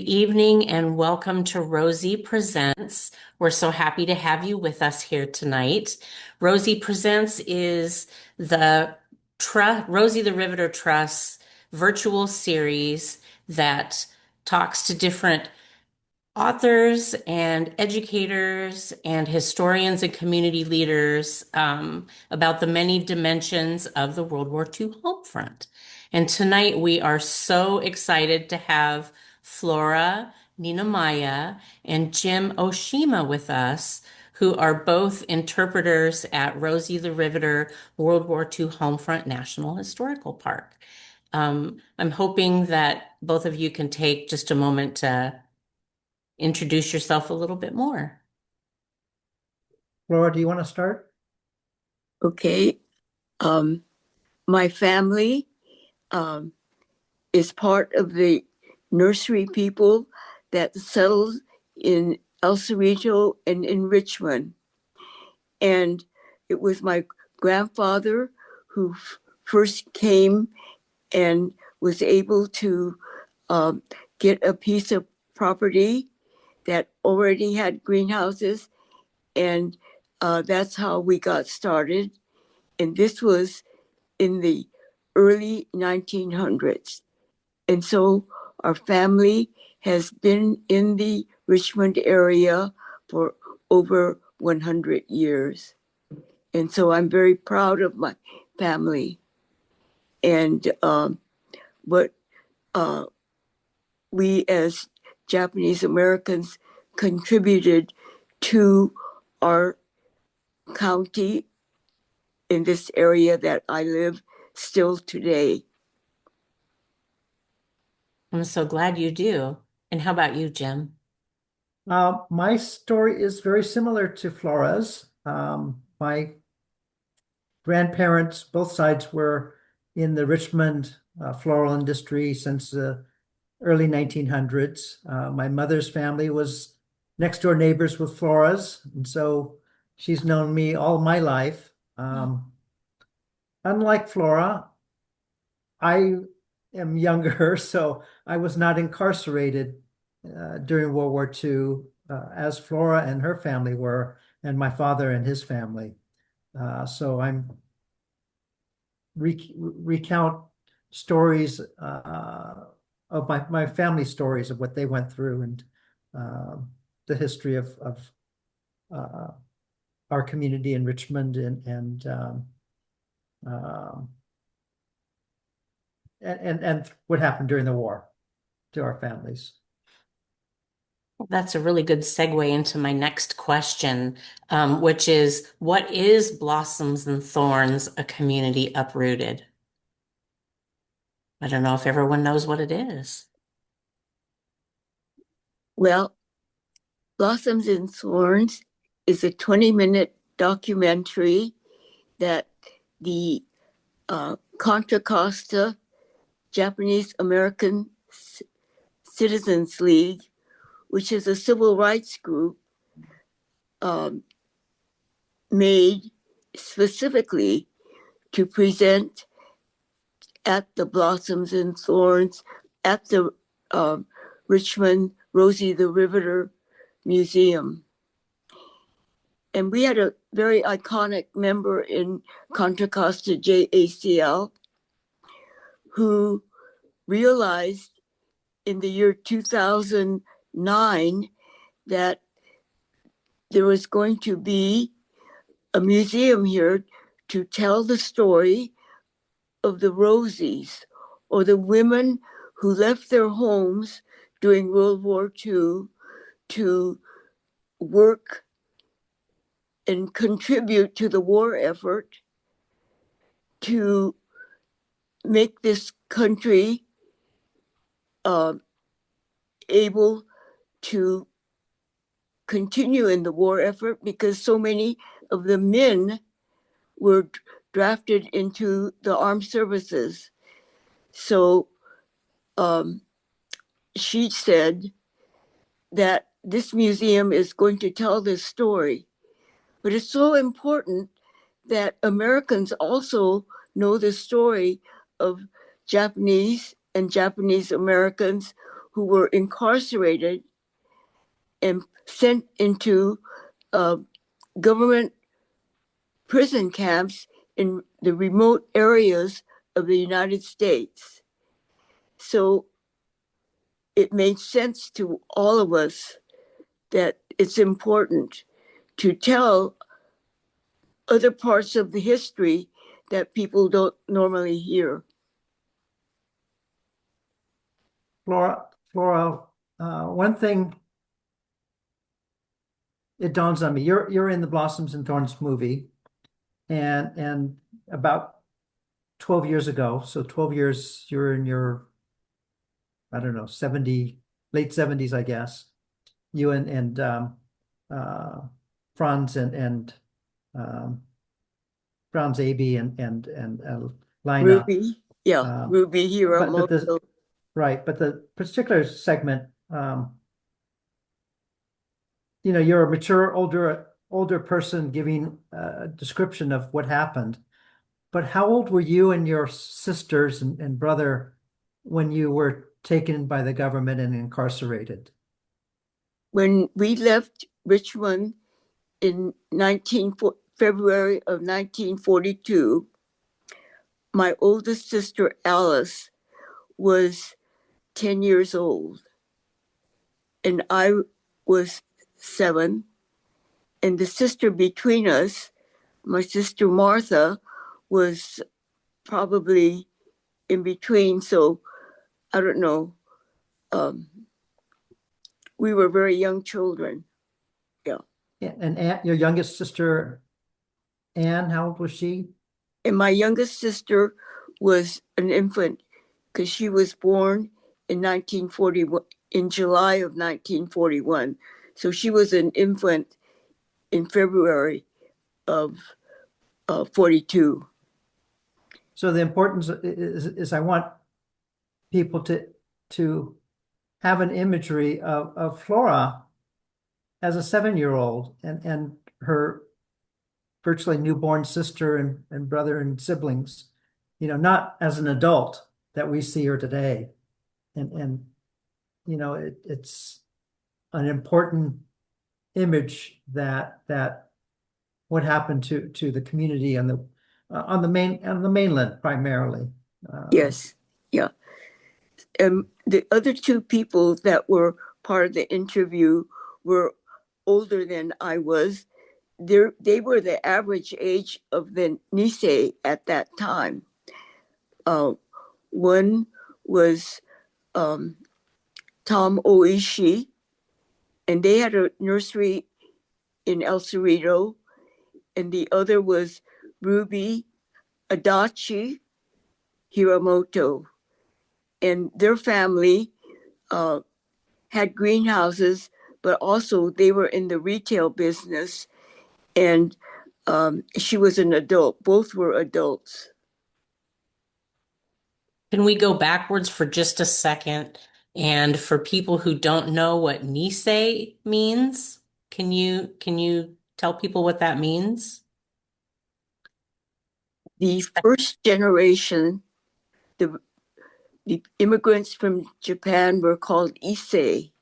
evening and welcome to Rosie Presents. We're so happy to have you with us here tonight. Rosie Presents is the Rosie the Riveter Trust's virtual series that talks to different authors and educators and historians and community leaders about the many dimensions of the World War II home front. And tonight we are so excited to have Flora, Ninomiya, and Jim Oshima with us, who are both interpreters at Rosie the Riveter World War II Homefront National Historical Park. I'm hoping that both of you can take just a moment to introduce yourself a little bit more. Flora, do you want to start? Okay. My family is part of the nursery people that settled in El Cerrito and in Richmond. And it was my grandfather who first came and was able to get a piece of property that already had greenhouses. And that's how we got started. And this was in the early 1900s. And so our family has been in the Richmond area for over 100 years. And so I'm very proud of my family. And what we as Japanese Americans contributed to our county in this area that I live still today. I'm so glad you do. And how about you, Jim? My story is very similar to Flora's. My grandparents, both sides, were in the Richmond floral industry since the early 1900s. My mother's family was next door neighbors with Flora's, and so she's known me all my life. Unlike Flora, I am younger, so I was not incarcerated during World War II, as Flora and her family were, and my father and his family. So I'm recount stories of my family stories of what they went through and the history of our community in Richmond and what happened during the war to our families. That's a really good segue into my next question, which is, what is Blossoms and Thorns, a community uprooted? I don't know if everyone knows what it is. Well, Blossoms and Thorns is a 20-minute documentary that the Contra Costa Japanese American Citizens League, which is a civil rights group, made specifically to present at the Blossoms and Thorns at the Richmond Rosie the Riveter Museum. And we had a very iconic member in Contra Costa JACL who realized in the year 2009 that there was going to be a museum here to tell the story of the Rosies, or the women who left their homes during World War II to work and contribute to the war effort to make this country able to continue in the war effort, because so many of the men were drafted into the armed services. So she said that this museum is going to tell this story. But it's so important that Americans also know the story of Japanese and Japanese Americans who were incarcerated and sent into government prison camps in the remote areas of the United States. So it made sense to all of us that it's important to tell other parts of the history that people don't normally hear. Flora, one thing it dawns on me, you're in the Blossoms and Thorns movie, and about 12 years ago, so 12 years, you're in your, I don't know, late 70s, I guess. You and uh, Franz and um, Franz AB and Lina. Ruby, yeah, Um, Ruby but the Hiramoto. right, but the particular segment, you're a mature, older person giving a description of what happened. But how old were you and your sisters and brother when you were taken by the government and incarcerated? When we left Richmond in February of 1942, my oldest sister Alice was 10 years old, and I was 7. And the sister between us, my sister Martha, was probably in between. So I don't know. We were very young children. Yeah. And your youngest sister, Anne, how old was she? And my youngest sister was an infant because she was born in 1941, in July of 1941. So she was an infant in February of 42. So the importance is I want people to have an imagery of Flora as a 7-year-old and her virtually newborn sister and brother and siblings, not as an adult that we see her today. And it's an important image that what happened to the community on the mainland primarily. Yes, yeah. And the other 2 people that were part of the interview were older than I was. They were the average age of the Nisei at that time. One was Tom Oishi, and they had a nursery in El Cerrito, and the other was Ruby Adachi Hiramoto. And their family had greenhouses, but also they were in the retail business. And she was an adult. Both were adults. Can we go backwards for just a second? And for people who don't know what Nisei means, can you tell people what that means? The first generation, the immigrants from Japan were called Issei,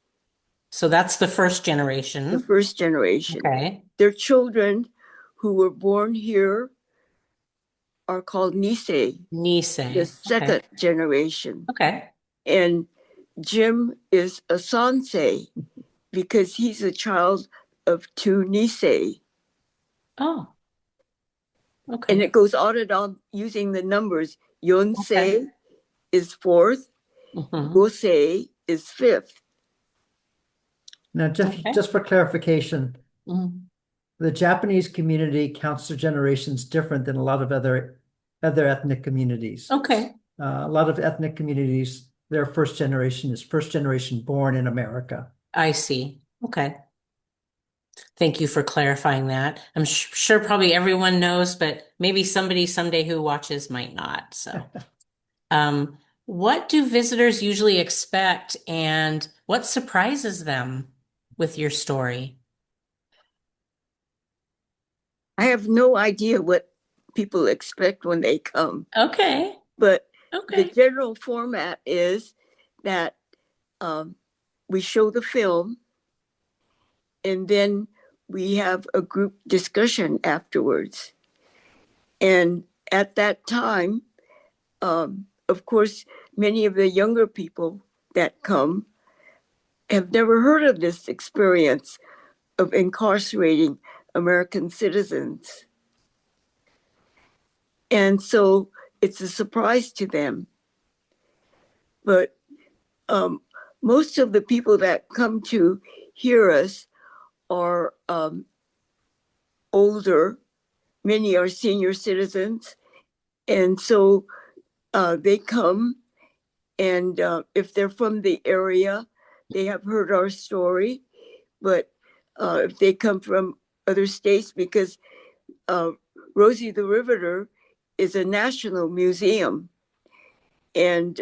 So that's the first the generation. first generation. Okay. Their children who were born here are called Nisei, the Nisei. second generation. Okay. And Jim is a Sansei because he's a child of 2 Nisei. Oh, okay. And it goes on and on using the numbers. Yonsei Okay. is 4th, Mhm. Gosei is 5th. Now, Okay. just for clarification, Mhm. the Japanese community counts their generations different than a lot of other ethnic communities. Okay. A lot of ethnic communities, their first generation is first generation born in America. I see. Okay. Thank you for clarifying that. I'm sure probably everyone knows, but maybe somebody someday who watches might not. So, what do visitors usually expect and what surprises them with your story? I have no idea what people expect when they come, Okay. but the Okay. general format is that we show the film, and then we have a group discussion afterwards. And at that time, of course, many of the younger people that come have never heard of this experience of incarcerating American citizens. And so it's a surprise to them. But most of the people that come to hear us are older. Many are senior citizens. And so they come, and if they're from the area, they have heard our story. But if they come from other states, because Rosie the Riveter is a national museum, and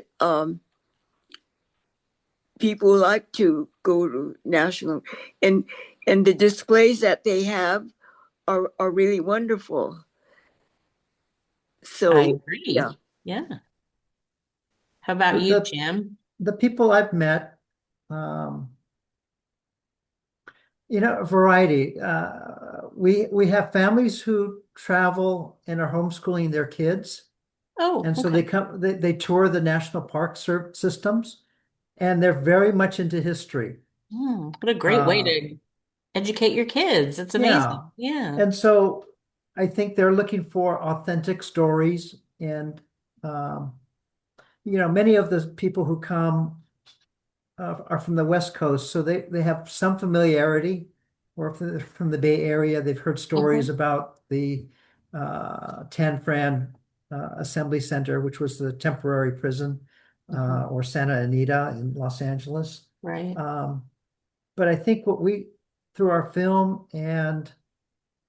people like to go to national, and the displays that they have are really wonderful. I So yeah. agree. Yeah. How about you, The, Jim? the people I've met, um, a variety. We have families who travel and are homeschooling their kids. Oh, And so okay. they tour the national park systems, and they're very much into history. What a great way Uh, to educate your kids. It's yeah. amazing. Yeah. And so I think they're looking for authentic stories. And, um, many of the people who come are from the West Coast, so they have some familiarity, or if they're from the Bay Area, they've heard stories Mhm. about the Tan Fran Assembly Center, which was the temporary prison, Mhm. or Santa Anita in Los Angeles. Right. Um, but I think through our film and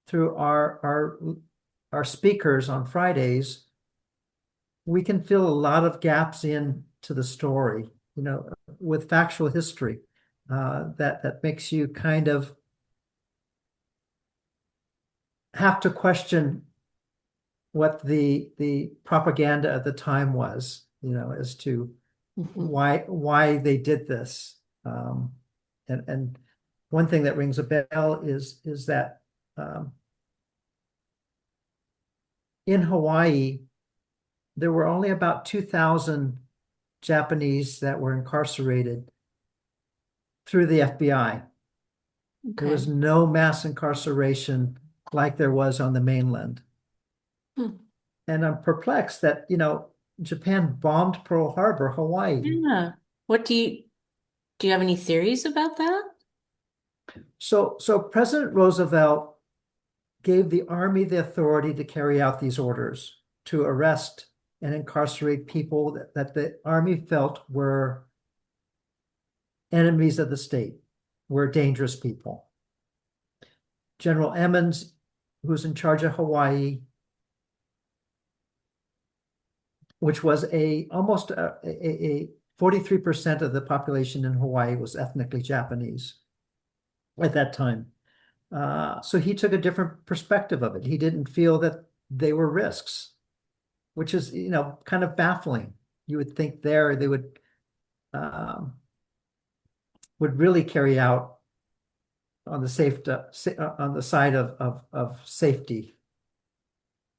through our speakers on Fridays, we can fill a lot of gaps in to the story, with factual history, that makes you kind of have to question what the propaganda at the time was, as to Mhm. why they did this. And one thing that rings a bell is that, in Hawaii, there were only about 2,000 Japanese that were incarcerated through the FBI. There Okay. was no mass incarceration like there was on the mainland. Hmm. And I'm perplexed that, Japan bombed Pearl Harbor, Hawaii. Yeah. What do you have any theories about that? So President Roosevelt gave the army the authority to carry out these orders to arrest and incarcerate people that the army felt were enemies of the state, were dangerous people. General Emmons, who's in charge of Hawaii, which was almost a 43% of the population in Hawaii was ethnically Japanese at that time. So he took a different perspective of it. He didn't feel that they were risks, which is, kind of baffling. You would think they um, would really carry out on the on the side of safety.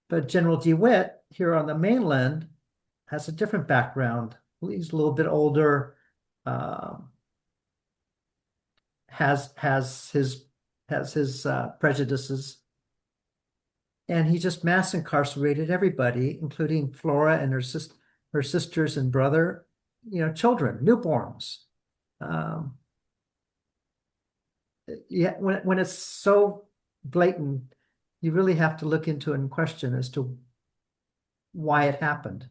But General DeWitt here on the mainland has a different background. He's a little bit older, um, has his prejudices, and he just mass incarcerated everybody, including Flora and her sisters and brother, children, newborns. Um, yeah, when it's so blatant, you really have to look into it and question as to why it happened.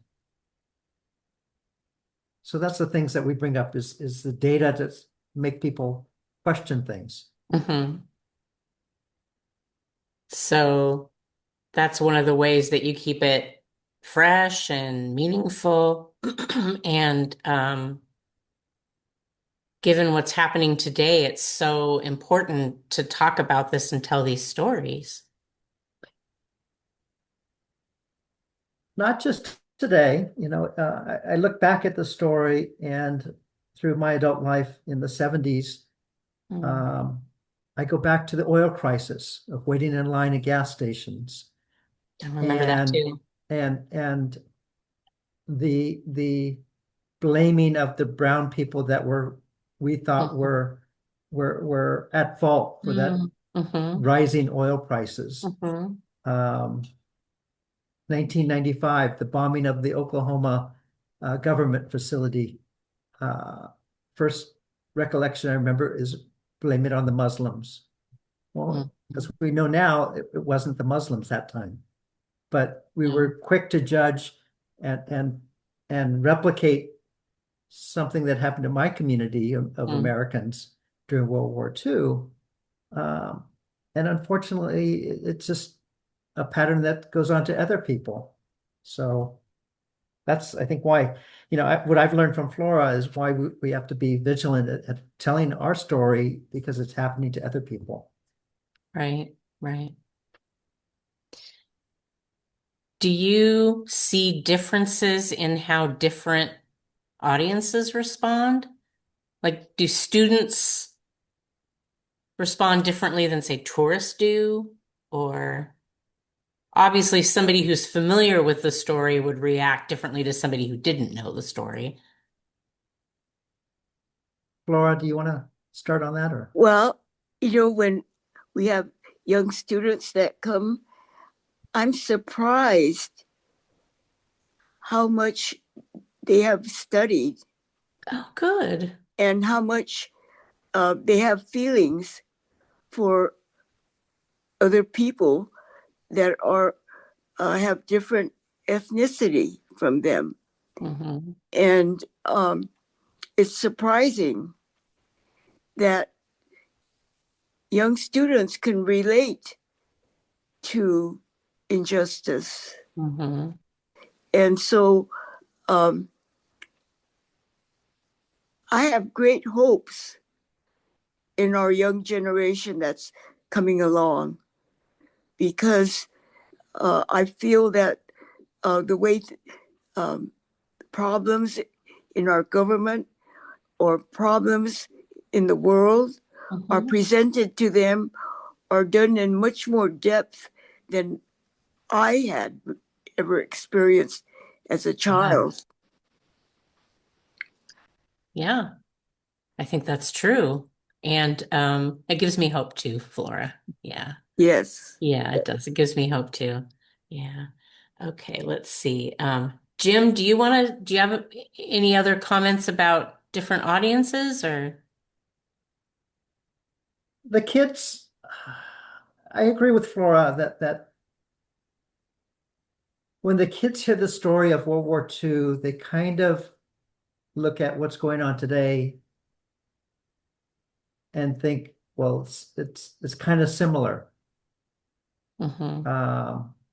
So that's the things that we bring up is the data to make people question things. Hmm. So that's one of the ways that you keep it fresh and meaningful. And given what's happening today, it's so important to talk about this and tell these stories. Not just today, I look back at the story and through my adult life in the 70s, I go back to the oil crisis of waiting in line at gas stations I remember that and too. and the blaming of the brown people that we thought Mhm. were at fault for that Mhm. rising oil prices. Mhm. 1995, the bombing of the Oklahoma government facility. First recollection I remember is blame it on the Muslims. Well, as Mhm. we know now, it wasn't the Muslims that time, but we Yeah. were quick to judge and and replicate something that happened to my community of Mm. Americans during World War II. Um, and unfortunately, it's just a pattern that goes on to other people. So that's, I think, why, what I've learned from Flora is why we have to be vigilant at telling our story because it's happening to other people. Right. Right. Do you see differences in how different audiences respond? Like, do students respond differently than, say, tourists do? Or obviously, somebody who's familiar with the story would react differently to somebody who didn't know the story. Flora, do you want to start on that or? Well, when we have young students that come, I'm surprised how much they have studied Oh, good. and how much they have feelings for other people that are have different ethnicity from them. Hmm. And it's surprising that young students can relate to injustice. Hmm. And so um, I have great hopes in our young generation that's coming along because I feel that the way problems in our government or problems in the world are Hmm. presented to them are done in much more depth than I had ever experienced as a Yeah. child. Yeah, I think that's true. And it gives me hope too, Flora. Yeah. Yes. Yeah, it does. It gives me hope too. Yeah. Okay, let's see. Jim, do you have any other comments about different audiences or? The kids, I agree with Flora that when the kids hear the story of World War II, they kind of look at what's going on today and think, well, it's kind of similar. Hmm.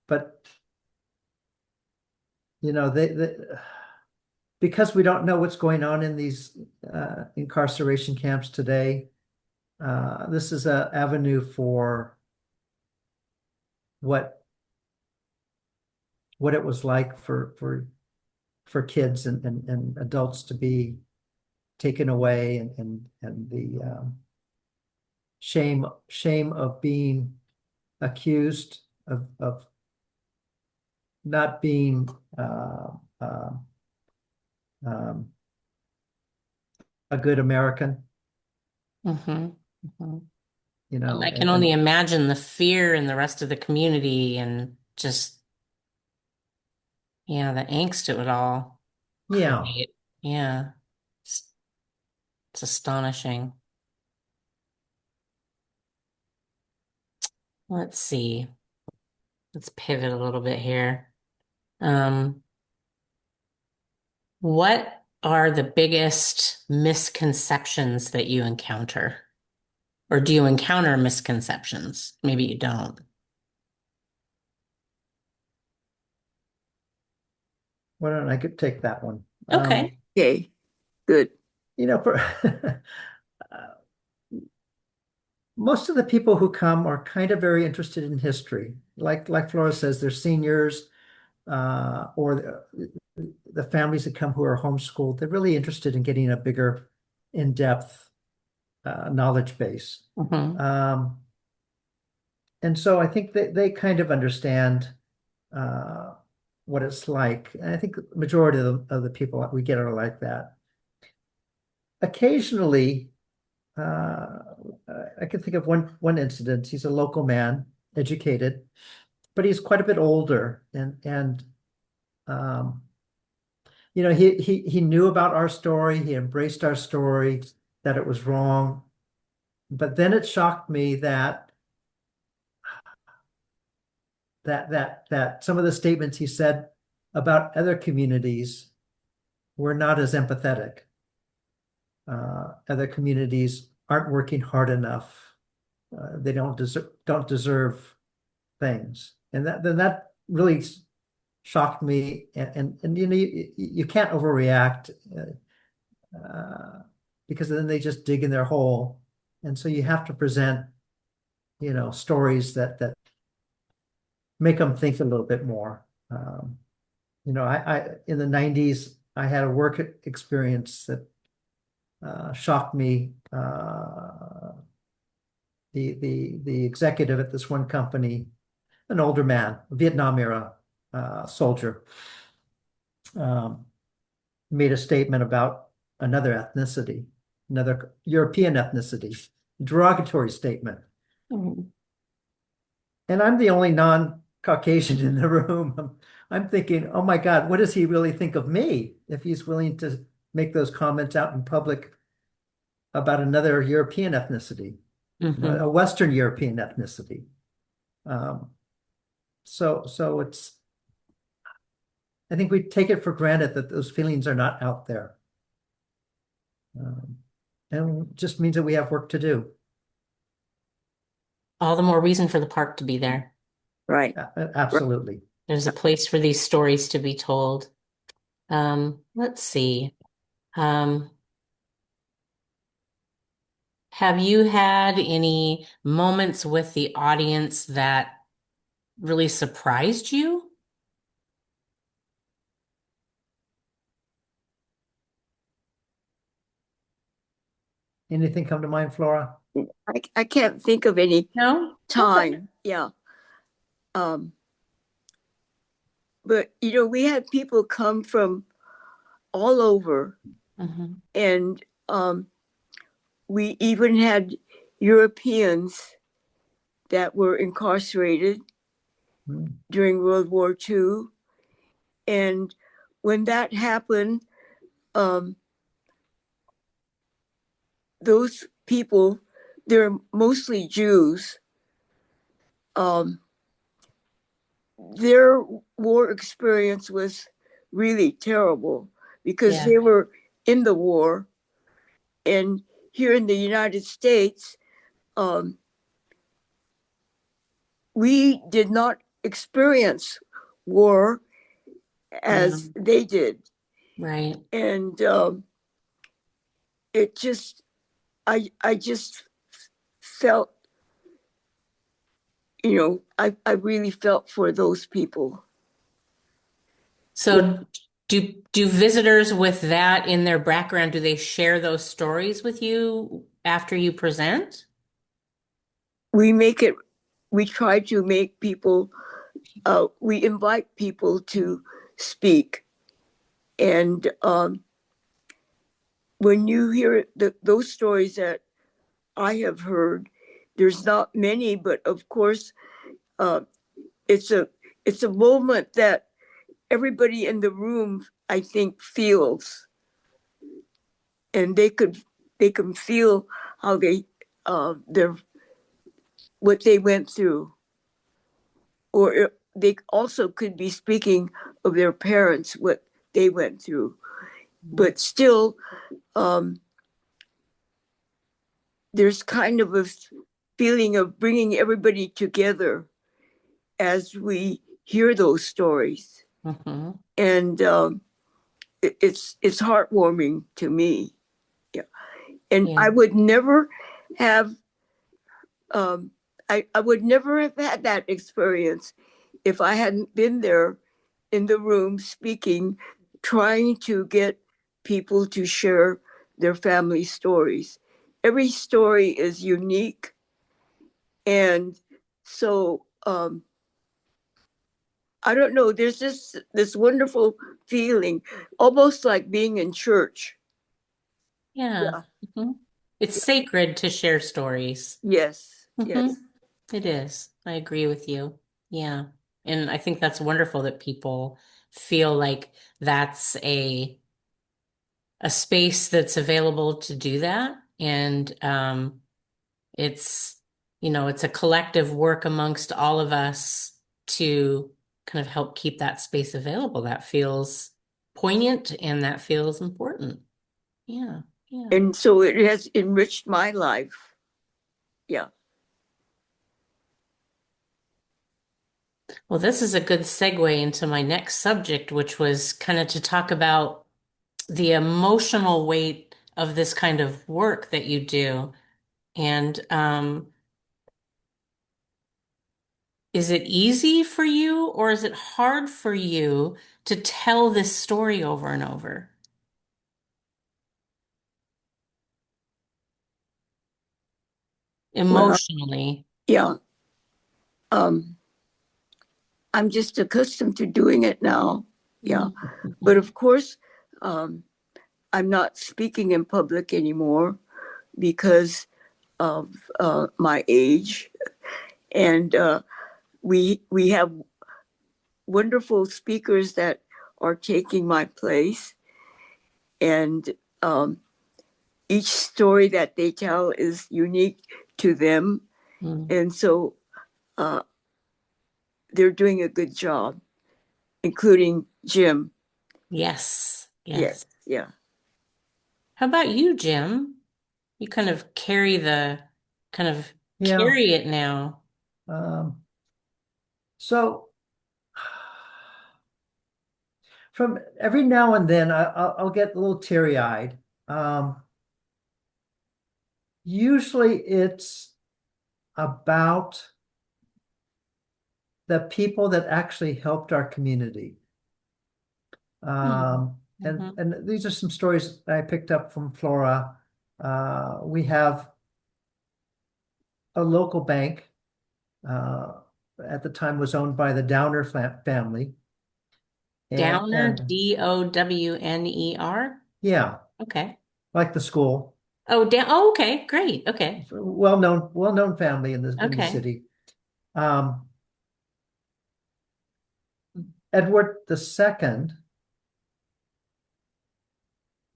But they because we don't know what's going on in these incarceration camps today, this is an avenue for what it was like for kids and adults to be taken away and the shame of being accused of not being uh, um, a good American, Hmm. Hmm. I can only and imagine the fear in the rest of the community and just, yeah, the angst it would all yeah. create. Yeah, it's, it's astonishing. Let's see. Let's pivot a little bit here. Um, what are the biggest misconceptions that you encounter? Or do you encounter misconceptions? Maybe you don't. Why don't I could take that one? Okay. Okay, good. For most of the people who come are kind of very interested in history. Like Flora says, they're seniors or the families that come who are homeschooled. They're really interested in getting a bigger in-depth knowledge base. Mhm. And so I think that they kind of understand what it's like. And I think the majority of the people we get are like that. Occasionally, I can think of one incident. He's a local man, educated, but he's quite a bit older, and um, he knew about our story. He embraced our story, that it was wrong. But then it shocked me that some of the statements he said about other communities were not as empathetic. Other communities aren't working hard enough. They don't deserve things, and that really shocked me. And you can't overreact because then they just dig in their hole, and so you have to present stories that make them think a little bit more. I in the 90s I had a work experience that shocked me. The executive at this one company, an older man, a Vietnam era soldier, um, made a statement about another ethnicity, another European ethnicity, derogatory statement. Mhm. And I'm the only non-Caucasian in the room. I'm thinking, oh my God, what does he really think of me if he's willing to make those comments out in public about another European ethnicity, a Mhm. Western European ethnicity? Um, so I think we take it for granted that those feelings are not out there. Um, and it just means that we have work to do. All the more reason for the park to be there. Right. Absolutely. There's a place for these stories to be told. Let's see. Um, have you had any moments with the audience that really surprised you? Anything come to mind, Flora? I can't think of any No? Okay. time. Yeah. Um, but we had people come from all over, Mhm. and we even had Europeans that were incarcerated Hmm. during World War II. And when that happened, um, those people, they're mostly Jews, um, their war experience was really terrible because Yeah. they were in the war. And here in the United States, um, we did not experience war as No. they did. Right. And it just, I just felt, I really felt for those people. So do visitors with that in their background, do they share those stories with you after you present? We make it, we try to make people, we invite people to speak. And when you hear those stories that I have heard, there's not many, but of course, uh, it's a it's a moment that everybody in the room, I think, feels, and they can feel how their what they went through, or they also could be speaking of their parents, what they went through, but still, um, there's kind of a feeling of bringing everybody together as we hear those stories, Mm-hmm. and it's heartwarming to me. Yeah, and Yeah. I would never have um, I would never have had that experience if I hadn't been there in the room speaking, trying to get people to share their family stories. Every story is unique. And so I don't know, there's this wonderful feeling, almost like being in church. Yeah. Yeah. Mhm. It's sacred to share stories. Yes. Hmm. Yes. It is. I agree with you. Yeah. And I think that's wonderful that people feel like that's a space that's available to do that. And it's, it's a collective work amongst all of us to kind of help keep that space available. That feels poignant and that feels important. Yeah. Yeah. And so it has enriched my life. Yeah. Well, this is a good segue into my next subject, which was kind of to talk about the emotional weight of this kind of work that you do. And is it easy for you or is it hard for you to tell this story over and over? Well, Emotionally. yeah. Um, I'm just accustomed to doing it now. Yeah. But of course, um, I'm not speaking in public anymore because of my age. And we have wonderful speakers that are taking my place. And um, each story that they tell is unique to them. Mm. And so uh, they're doing a good job, including Jim. Yes. Yeah, Yes. yeah. How about you, Jim? You kind of kind of Yeah. carry it now. Um, so from every now and then, I'll get a little teary-eyed. Usually it's about the people that actually helped our community. Mm. And Mhm. and these are some stories I picked up from Flora. We have a local bank, uh, at the time was owned by the Downer family. Downer, And Downer. Okay. like the school, Oh, down. Oh, okay. Great. Okay. well-known family in the Okay. city. Um, Edward II,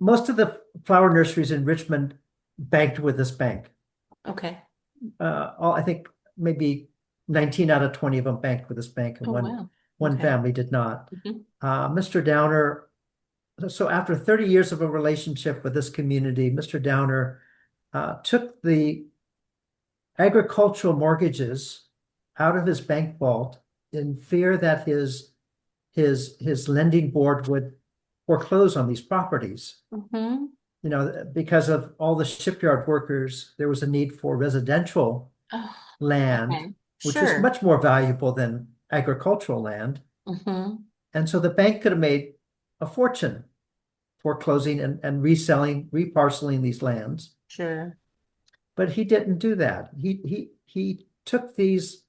most of the flower nurseries in Richmond banked with this bank. Okay. I think maybe 19 out of 20 of them banked with this bank, and Oh, one wow. one Okay. family did not. Mhm. Mr. Downer, so after 30 years of a relationship with this community, Mr. Downer took the agricultural mortgages out of his bank vault in fear that his lending board would foreclose on these properties. Mhm. Because of all the shipyard workers, there was a need for residential Oh, land, okay. which was Sure. much more valuable than agricultural land. Mhm. And so the bank could have made a fortune foreclosing and reselling, reparceling these lands. Sure. But he didn't do that. He took these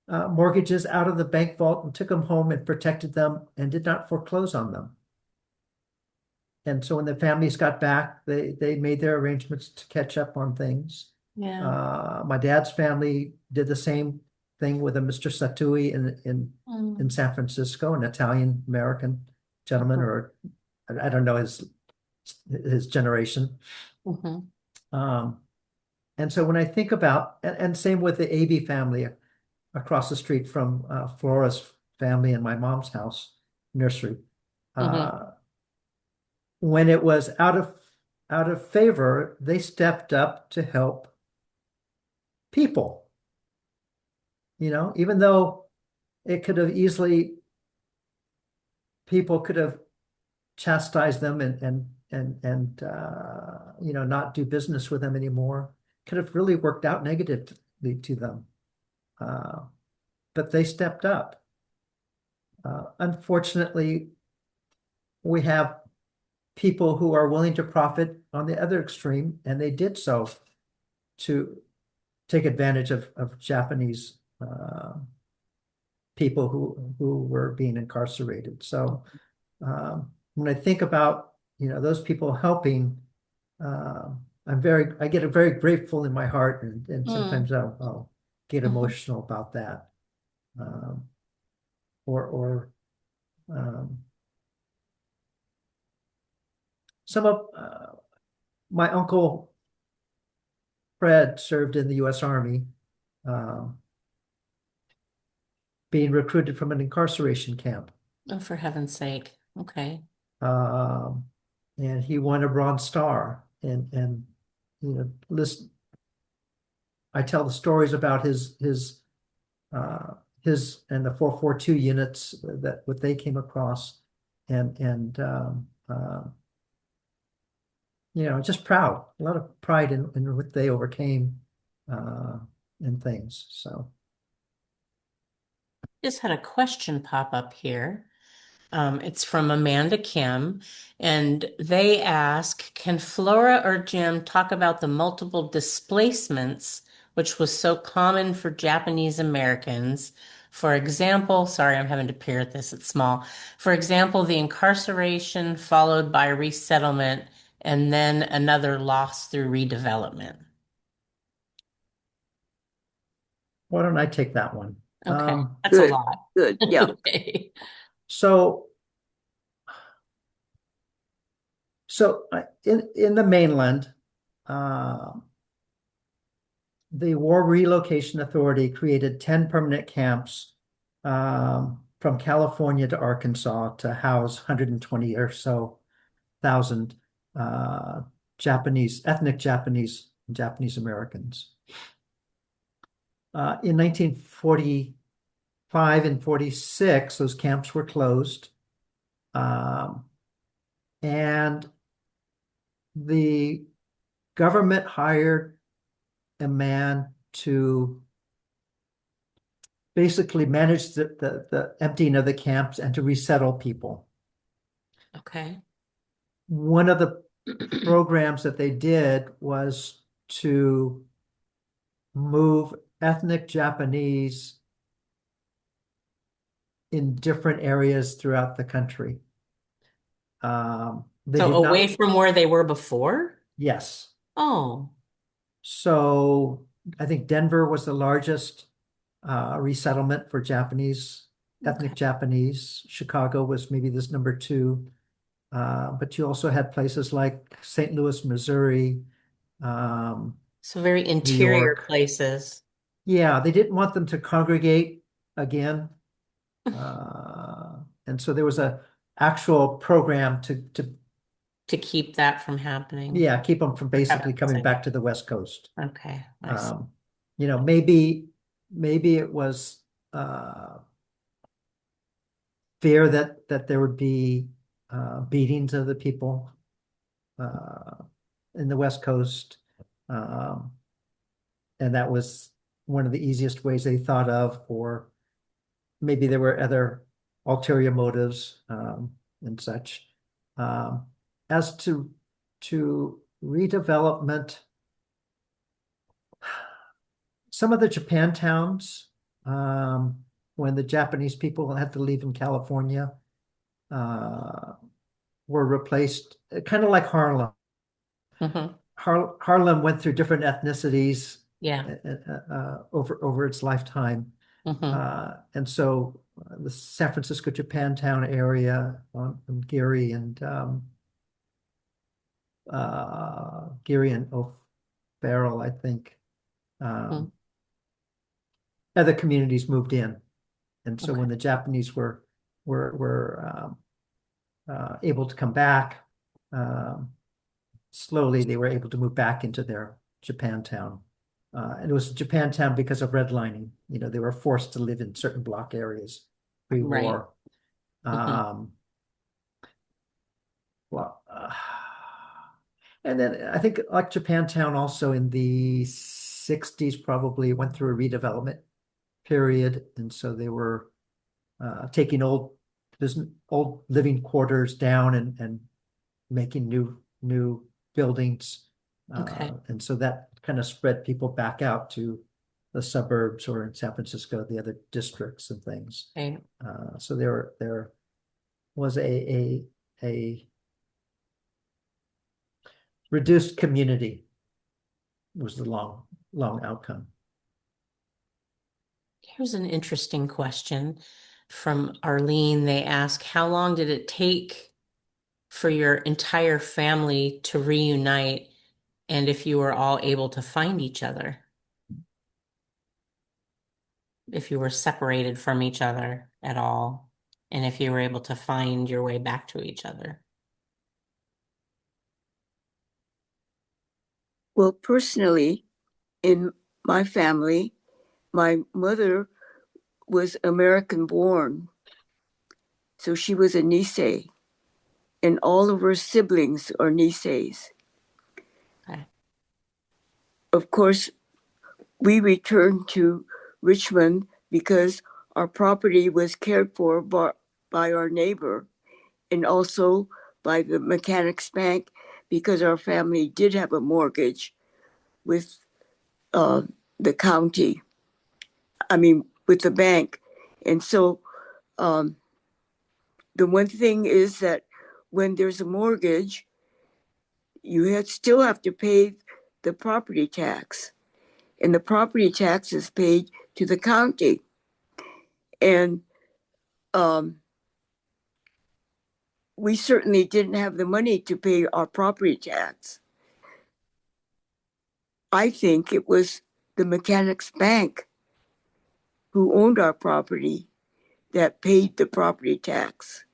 mortgages out of the bank vault and took them home and protected them and did not foreclose on them. And so when the families got back, they made their arrangements to catch up on things. Yeah. My dad's family did the same thing with a Mr. Satui in Mm. San Francisco, an Italian American gentleman, Mhm. or I don't know his generation. Mhm. Um, and so when I think about, and same with the AB family across the street from Flora's family and my mom's house nursery. Mhm. Uh, when it was out of favor, they stepped up to help people. Even though it could have easily people could have chastised them and not do business with them anymore. Could have really worked out negatively to them. Uh, but they stepped up. Unfortunately, we have people who are willing to profit on the other extreme, and they did so to take advantage of Japanese people who were being incarcerated. So when I think about those people helping, uh, I get a very grateful in my heart, and Mm. sometimes I'll get Mhm. emotional about that. Um, or um, some of my uncle Fred served in the U.S. Army, um, being recruited from an incarceration camp. Oh, for heaven's sake. Okay. Um, and he won a Bronze Star. And listen, I tell the stories about his and the 442 units that what they came across, and just proud, a lot of pride in what they overcame, uh, and things. So Just had a question pop up here. It's from Amanda Kim, and they ask, can Flora or Jim talk about the multiple displacements, which was so common for Japanese Americans? For example, sorry, I'm having to peer at this, it's small. For example, the incarceration followed by resettlement and then another loss through redevelopment. why don't I take that one? Okay, that's a Good, lot. good. Yeah. Okay. So in the mainland, uh, the War Relocation Authority created 10 permanent camps, from California to Arkansas to house 120 or so thousand uh, ethnic Japanese Americans. In 1945 and 46, those camps were closed. Um, and the government hired a man to basically manage the emptying of the camps and to resettle people. Okay. One of the programs that they did was to move ethnic Japanese in different areas throughout the country. They So did away not, from where they were before? yes. Oh, So I think Denver was the largest resettlement for ethnic okay. Japanese. Chicago was maybe this number two. But you also had places like St. Louis, Missouri, um, So very New interior York. places Yeah, they didn't want them to congregate again. And so there was a actual program to to keep that from happening. yeah, keep them from For basically heaven's coming sake. back to the West Coast. Okay, I see. Um, maybe it was fear that there would be beatings of the people uh, in the West Coast. Um, and that was one of the easiest ways they thought of, or maybe there were other ulterior motives, and such. Um, as to redevelopment, some of the Japan towns, when the Japanese people had to leave in California, uh, were replaced, kind of like Harlem. Hmm. Harlem went through different ethnicities Yeah. over its lifetime. Hmm. And so the San Francisco Japantown area on Geary and O'Farrell, I think, Hmm. other communities moved in. And so Okay. when the Japanese were able to come back, um, slowly they were able to move back into their Japantown. And it was Japantown because of redlining. They were forced to live in certain block areas Right. pre-war. Hmm. Um, well, and then I think like Japantown also in the 60s probably went through a redevelopment period. And so they were taking old living quarters down and making new buildings. Okay. And so that kind of spread people back out to the suburbs, or in San Francisco, the other districts and things. Okay. So there was a reduced community was the long outcome. Here's an interesting question from Arlene. They ask, how long did it take for your entire family to reunite, and if you were all able to find each other? If you were separated from each other at all, and if you were able to find your way back to each other. Well, personally, in my family, my mother was American born, so she was a Nisei, and all of her siblings are Niseis. Okay. Of course, we returned to Richmond because our property was cared for by our neighbor, and also by the Mechanics Bank, because our family did have a mortgage with uh, the county, with the bank. And so the one thing is that when there's a mortgage, you still have to pay the property tax. And the property tax is paid to the county. And we certainly didn't have the money to pay our property tax. I think it was the Mechanics Bank who owned our property that paid the property tax.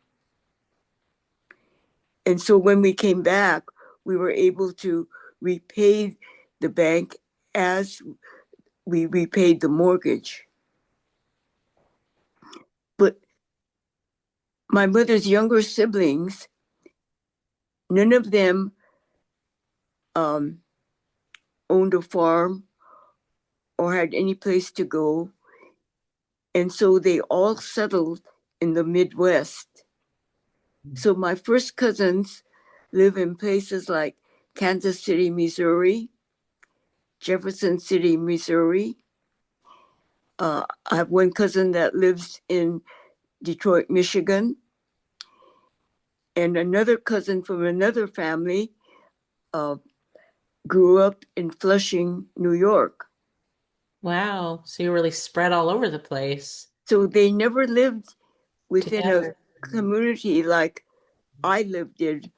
And so when we came back, we were able to repay the bank as we repaid the mortgage. But my mother's younger siblings, none of them owned a farm or had any place to go. And so they all settled in the Midwest. So my first cousins live in places like Kansas City, Missouri, Jefferson City, Missouri. I have one cousin that lives in Detroit, Michigan, and another cousin from another family grew up in Flushing, New York. Wow. So you're really spread all over the place So they never lived within a together. community like I lived in,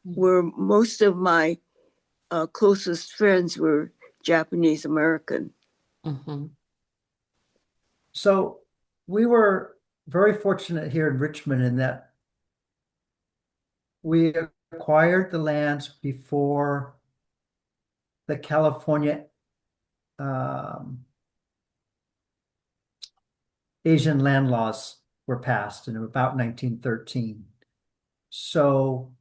Mm-hmm. where most of my closest friends were Japanese American. So we were very fortunate here in Richmond in that we acquired the lands before the California Asian land laws were passed in about 1913. So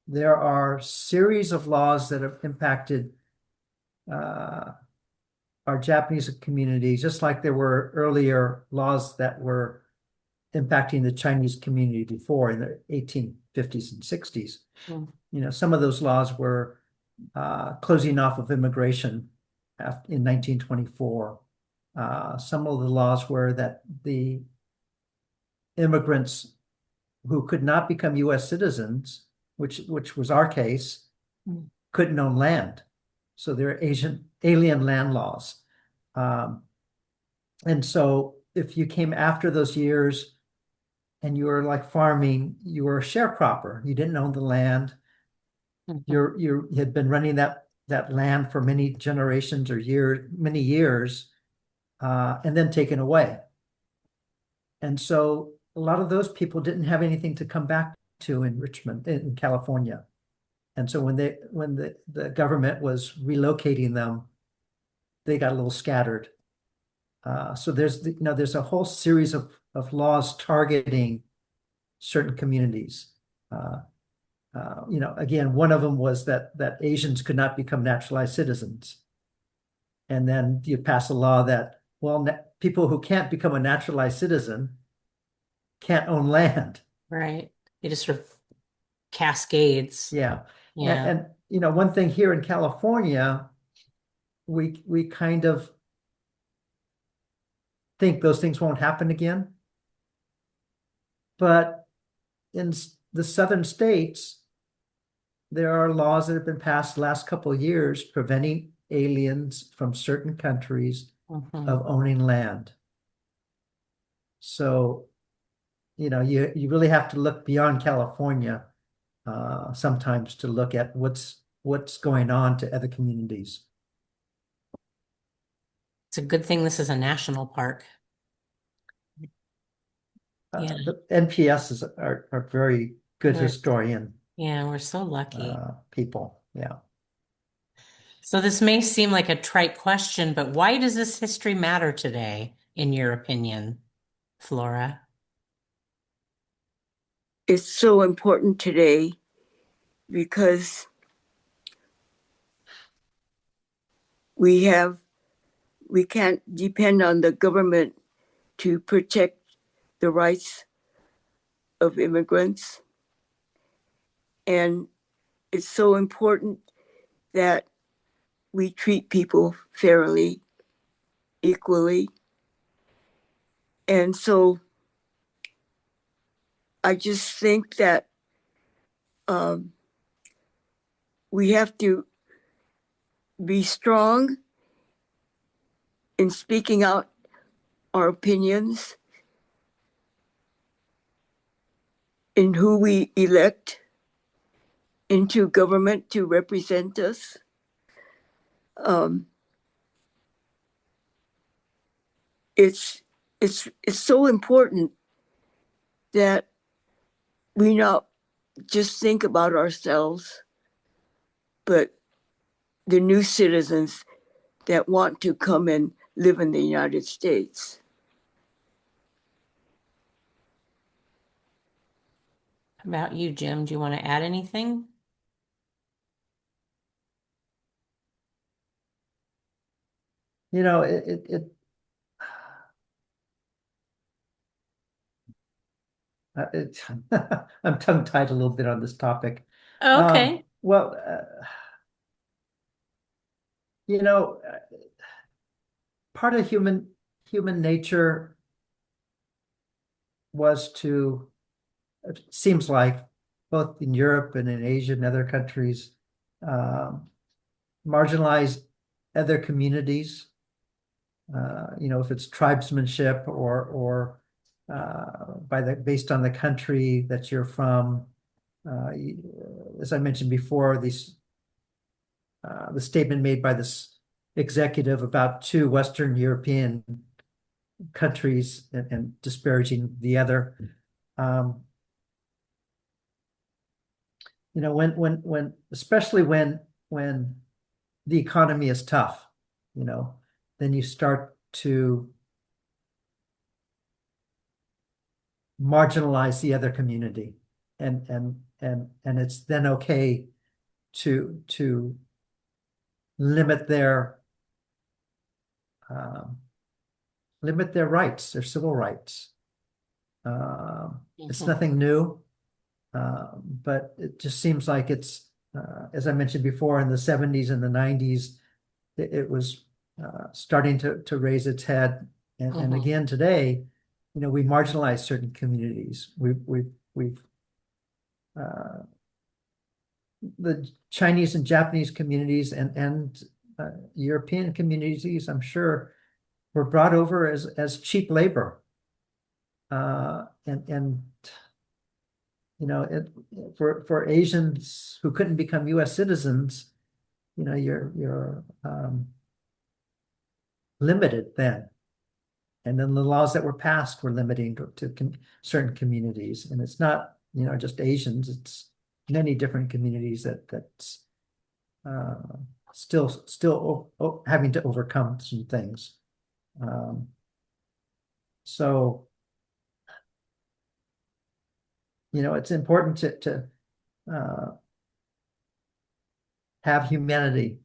there are series of laws that have impacted our Japanese community, just like there were earlier laws that were impacting the Chinese community before in the 1850s and 60s. Some of those laws were closing off of immigration in 1924. Some of the laws were that the immigrants who could not become U.S. citizens, which was our case, couldn't own land. So there are alien land laws. And so if you came after those years and you were like farming, you were a sharecropper. You didn't own the land. You had been running that land for many generations or many years, and then taken away. And so a lot of those people didn't have anything to come back to in Richmond, in California. And so when the government was relocating them, they got a little scattered. So there's a whole series of laws targeting certain communities. Again, one of them was that Asians could not become naturalized citizens. And then you pass a law that, well, people who can't become a naturalized citizen can't own land. Right. You just sort of cascades. Yeah. Yeah. And one thing here in California, we kind of think those things won't happen again. But in the southern states, there are laws that have been passed the last couple of years preventing aliens from certain countries Mhm. of owning land. So, you really have to look beyond California sometimes to look at what's going on to other communities. It's a good thing this is a national park. Yeah. The NPS are very good We're, historian yeah, we're so lucky. people. Yeah. So this may seem like a trite question, but why does this history matter today, in your opinion, Flora? It's so important today because we have we can't depend on the government to protect the rights of immigrants. And it's so important that we treat people fairly, equally. And so I just think that um, we have to be strong in speaking out our opinions in who we elect into government to represent us. Um, it's it's so important that we not just think about ourselves, but the new citizens that want to come and live in the United States. How about you, Jim? Do you want to add anything? You know, it it's I'm tongue-tied a little bit on this topic. Oh, okay. Well, you know, part of human nature was to, it seems like, both in Europe and in Asia and other countries, um, marginalize other communities. If it's tribesmanship or based on the country that you're from. As I mentioned before, the statement made by this executive about two Western European countries and disparaging the other. Um, especially when the economy is tough, then you start to marginalize the other community, and it's then okay to limit um, their rights, their civil rights. It's Mhm. nothing new, but it just seems like it's, as I mentioned before, in the 70s and the 90s, it was starting to raise its head. And Mhm. again today, we marginalize certain communities. We've the Chinese and Japanese communities and European communities, I'm sure, were brought over as cheap labor. And for Asians who couldn't become U.S. citizens, you're limited then. And then the laws that were passed were limiting to certain communities. And it's not, just Asians, it's many different communities that's uh, still having to overcome some things. Um, so, it's important to uh, have humanity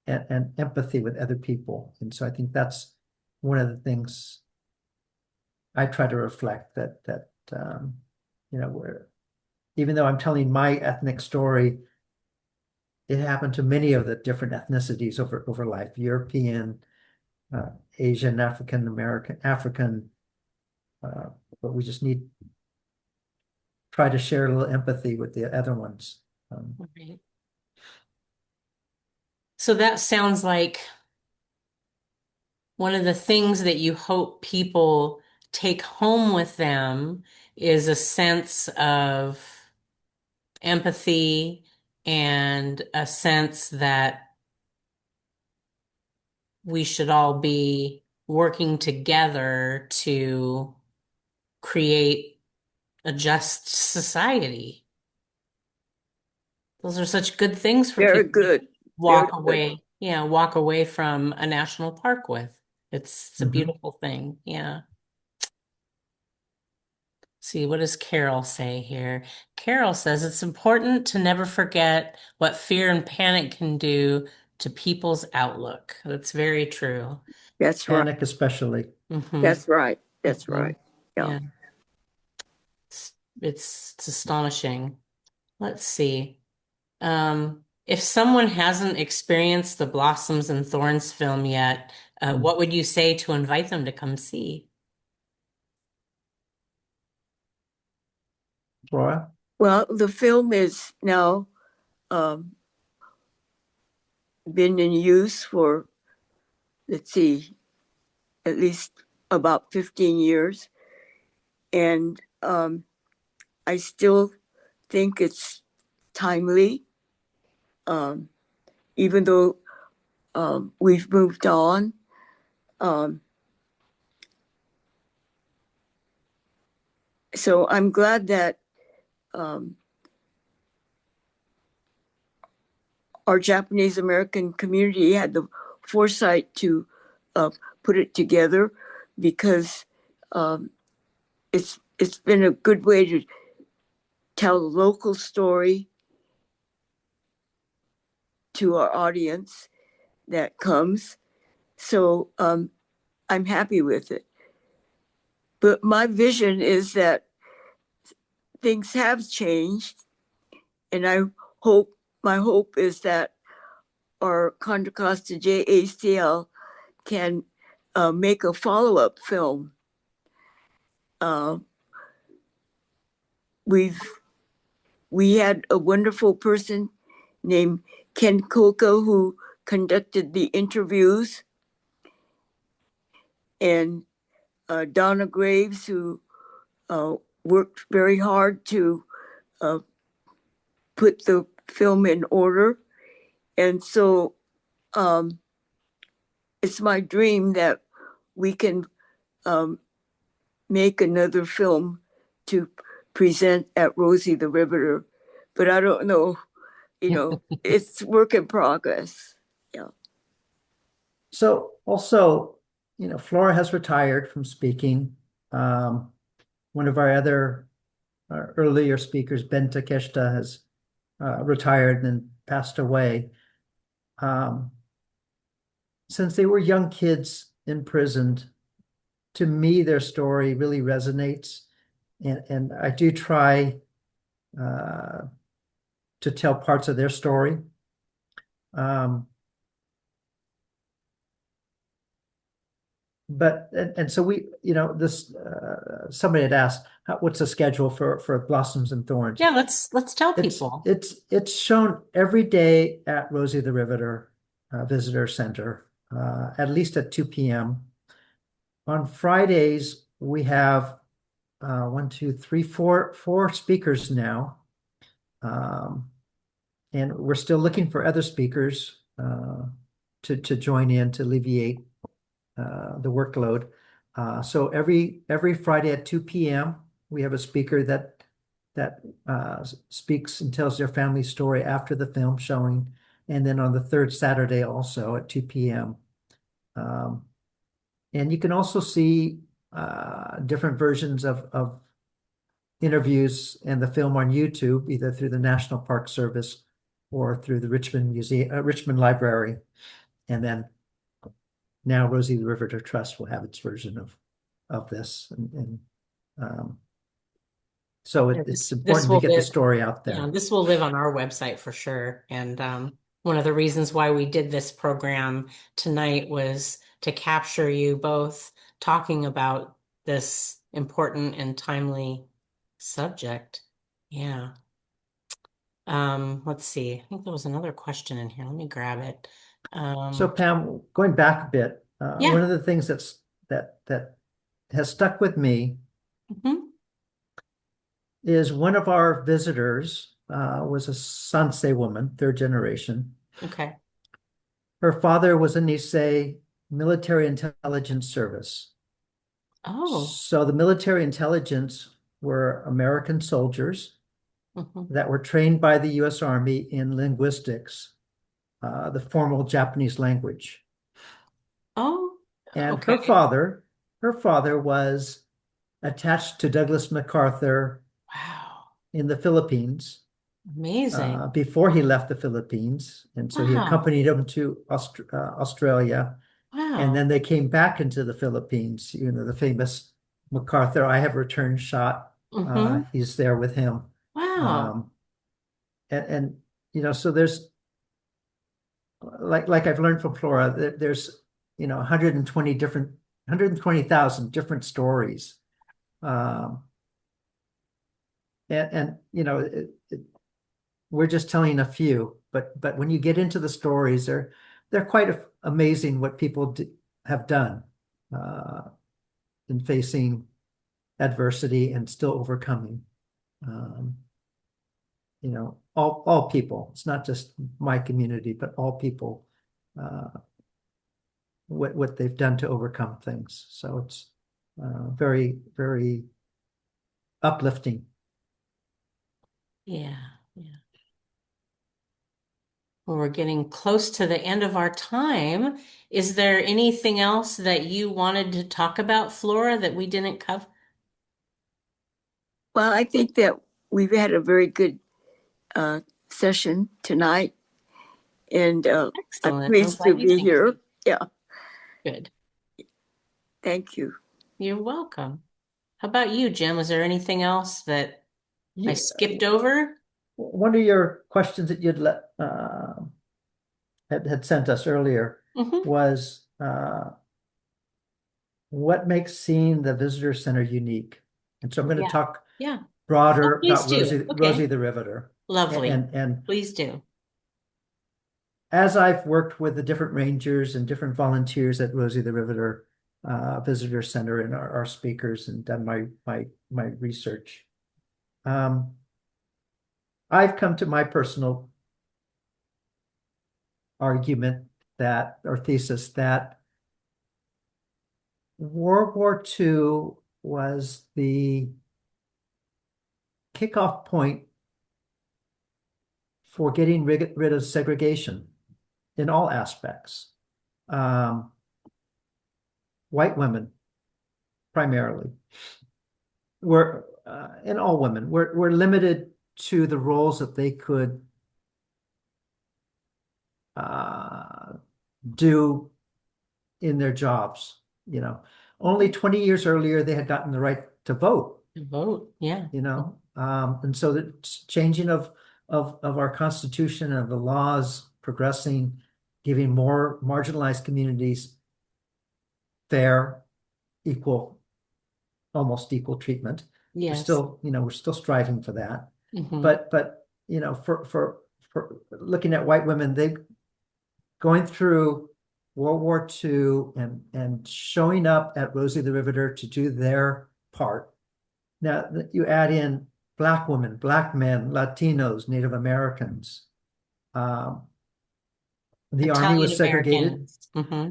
and empathy with other people. And so I think that's one of the things I try to reflect, that where even though I'm telling my ethnic story, it happened to many of the different ethnicities over life, European, Asian, African American, African, but we just need try to share a little empathy with the other ones. Right. So that sounds like one of the things that you hope people take home with them is a sense of empathy and a sense that we should all be working together to create a just society. Those are such good things for Very people to good. Very walk good. away, walk away from a national park with. It's a Mhm. beautiful thing. Yeah. See, what does Carol say here? Carol says it's important to never forget what fear and panic can do to people's outlook. That's very true. That's right. Panic especially. Hmm. That's right. That's Hmm. right. Yeah. Yeah. It's astonishing. Let's see. If someone hasn't experienced the Blossoms and Thorns film yet, Mm. what would you say to invite them to come see? Flora? Well, the film is now um, been in use for, let's see, at least about 15 years. And I still think it's timely, um, even though we've moved on. Um, so I'm glad that um, our Japanese American community had the foresight to uh, put it together, because um, it's been a good way to tell a local story to our audience that comes. So I'm happy with it. But my vision is that things have changed, and my hope is that our Contra Costa JACL can make a follow-up film. Uh, we've we had a wonderful person named Ken Koka who conducted the interviews, and Donna Graves, who worked very hard to uh, put the film in order. And so um, it's my dream that we can um, make another film to present at Rosie the Riveter. But I don't know, it's work in progress. Yeah. So also, Flora has retired from speaking. Um, One of our other earlier speakers, Ben Takeshita, has retired and passed away. Um, since they were young kids imprisoned, to me, their story really resonates. And I do try uh, to tell parts of their story. Um, and so this somebody had asked, what's the schedule for Blossoms and Thorns? Yeah, let's tell It's people. it's it's shown every day at Rosie the Riveter Visitor Center, at least at 2 p.m. On Fridays, we have one, two, three, four speakers now. Um, and we're still looking for other speakers to join in to alleviate the workload. So every Friday at 2 p.m., we have a speaker that speaks and tells their family story after the film showing, and then on the third Saturday also at 2 p.m. Um, and you can also see different versions of interviews and the film on YouTube, either through the National Park Service or through the Richmond Museum, Richmond Library, and then now Rosie the Riveter Trust will have its version of this, and So Yeah, it's this important to will get the live. story out Yeah, there. this will live on our website for sure. And one of the reasons why we did this program tonight was to capture you both talking about this important and timely subject. Yeah. Let's see. I think there was another question in here. Let me grab it. So Um, Pam, going back a bit, one yeah. of the things that has stuck with me Hmm. is one of our visitors was a Sansei woman, third generation. Okay. Her father was a Nisei military intelligence service. Oh. So the military intelligence were American soldiers Hmm. that were trained by the US Army in linguistics, the formal Japanese language. Oh. And Okay. her father was attached to Douglas MacArthur Wow. in the Philippines Amazing. before he left the Philippines. And so he Wow. accompanied him to Australia. And Wow. then they came back into the Philippines, the famous MacArthur, I have returned shot. Hmm. He's there with him. Wow. Um, and so there's like I've learned from Flora, there's 120,000 different stories. Um, and we're just telling a few, but when you get into the stories, they're quite amazing what people have done uh, in facing adversity and still overcoming. Um, all people. It's not just my community, but all people. Uh, what they've done to overcome things. So it's very, very uplifting. Yeah. Yeah. Well, we're getting close to the end of our time. Is there anything else that you wanted to talk about, Flora, that we didn't cover? Well, I think that we've had a very good uh, session tonight, and I'm Excellent. I'm pleased to glad you be think so. here. Yeah, Good. thank you. You're welcome. How about you, Jim? Was there anything else that I Yeah, skipped over? one of your questions that you'd had sent us earlier Hmm. was what makes seeing the visitor center unique? And so I'm going to Yeah. talk Yeah. Oh, broader please about do. Rosie Okay. the Riveter. Lovely. And Please do. as I've worked with the different rangers and different volunteers at Rosie the Riveter Visitor Center and our speakers and done my research, um, I've come to my personal argument or thesis that World War II was the kickoff point for getting rid of segregation in all aspects. Um, White women primarily and all women were limited to the roles that they could uh, do in their jobs. Only 20 years earlier they had gotten the right to vote. Vote. Yeah. And so the changing of our Constitution and the laws progressing, giving more marginalized communities fair, equal, almost equal treatment. Yes. We're still striving for that. Hmm. But for looking at white women, they going through World War II and showing up at Rosie the Riveter to do their part. Now you add in Black women, Black men, Latinos, Native Americans. Um, the Army Italian was segregated. Americans. Hmm.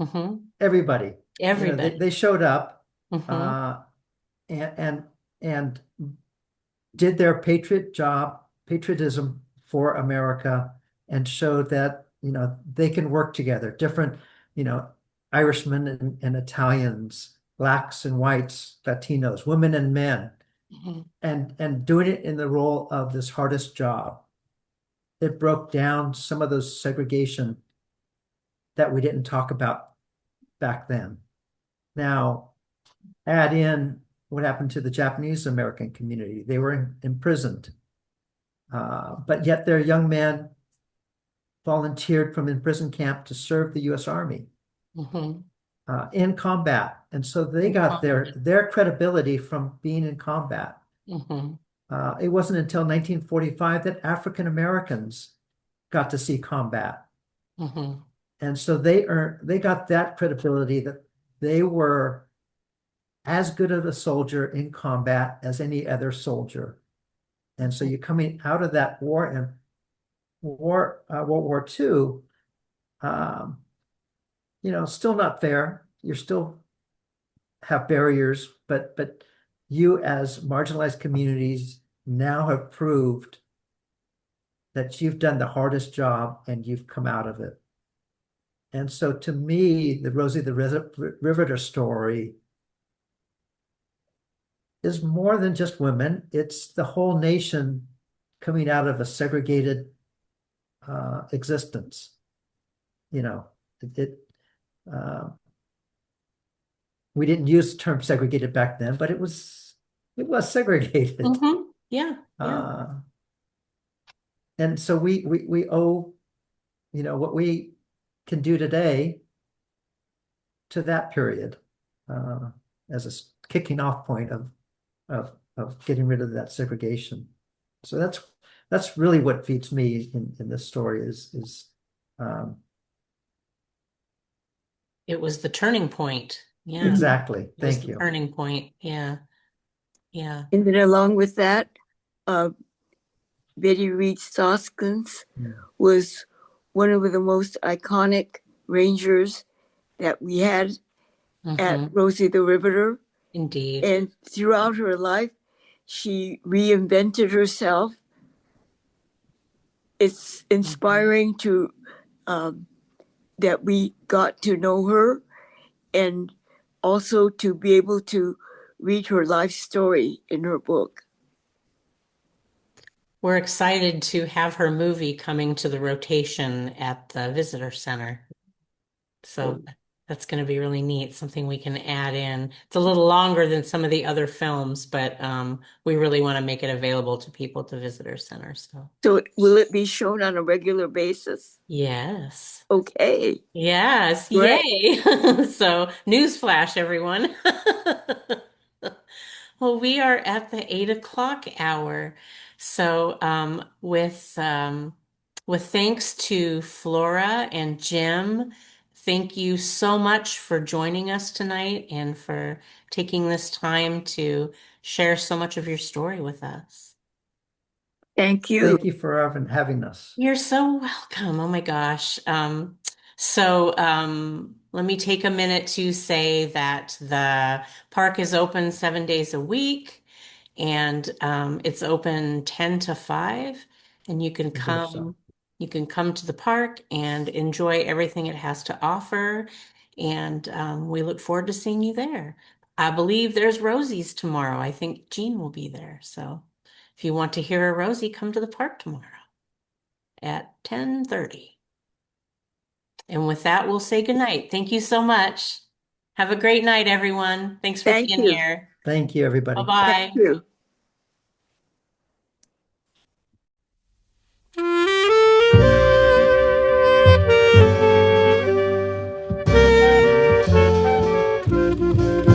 Hmm. Everybody, Everybody. they showed up Hmm. uh, and and and did their patriotism for America, and showed that they can work together. Different, you know, Irishmen and Italians, blacks and whites, Latinos, women and men, Hmm. and doing it in the role of this hardest job. It broke down some of those segregation that we didn't talk about back then. Now, add in what happened to the Japanese American community. They were imprisoned, but yet their young man volunteered from imprisoned camp to serve the U.S. Army Mhm. in combat, and so they got their credibility from being in combat. Mhm. It wasn't until 1945 that African Americans got to see combat. Mhm. And so they got that credibility that they were as good of a soldier in combat as any other soldier. And so you're coming out of that war and World War II, um, still not fair. You still have barriers, but you as marginalized communities now have proved that you've done the hardest job and you've come out of it. And so to me, the Rosie the Riveter story is more than just women. It's the whole nation coming out of a segregated existence. You know, uh, we didn't use the term segregated back then, but it was segregated. Mhm. Yeah. Yeah. Uh, and so we owe, what we can do today to that period as a kicking off point of getting rid of that segregation. So that's really what feeds me in this story is um, It was the turning point. Yeah. exactly. It was Thank the you. turning point. Yeah. Yeah. And then along with that, uh, Betty Reed Stoskens Mm. was one of the most iconic rangers that we had at Mhm. Rosie the Riveter. Indeed. And throughout her life, she reinvented herself. It's inspiring to that we got to know her and also to be able to read her life story in her book. We're excited to have her movie coming to the rotation at the visitor center. So that's going to be really neat, something we can add in. It's a little longer than some of the other films, but we really want to make it available to people at the visitor center. So will it be shown on a regular basis? Yes. Okay. Yes, Great. yay. So, newsflash, everyone. Well, we are at the 8 o'clock hour. So, with thanks to Flora and Jim, thank you so much for joining us tonight and for taking this time to share so much of your story with us. Thank you. Thank you for having us. You're so welcome. Oh my gosh. Let me take a minute to say that the park is open 7 days a week and it's open 10 to 5 and I believe so. you can come to the park and enjoy everything it has to offer. And we look forward to seeing you there. I believe there's Rosie's tomorrow. I think Jean will be there. So if you want to hear a Rosie, come to the park tomorrow at 10:30. And with that, we'll say goodnight. Thank you so much. Have a great night, everyone. Thanks for Thank being you. here. Thank you, everybody. Thank Bye-bye. you.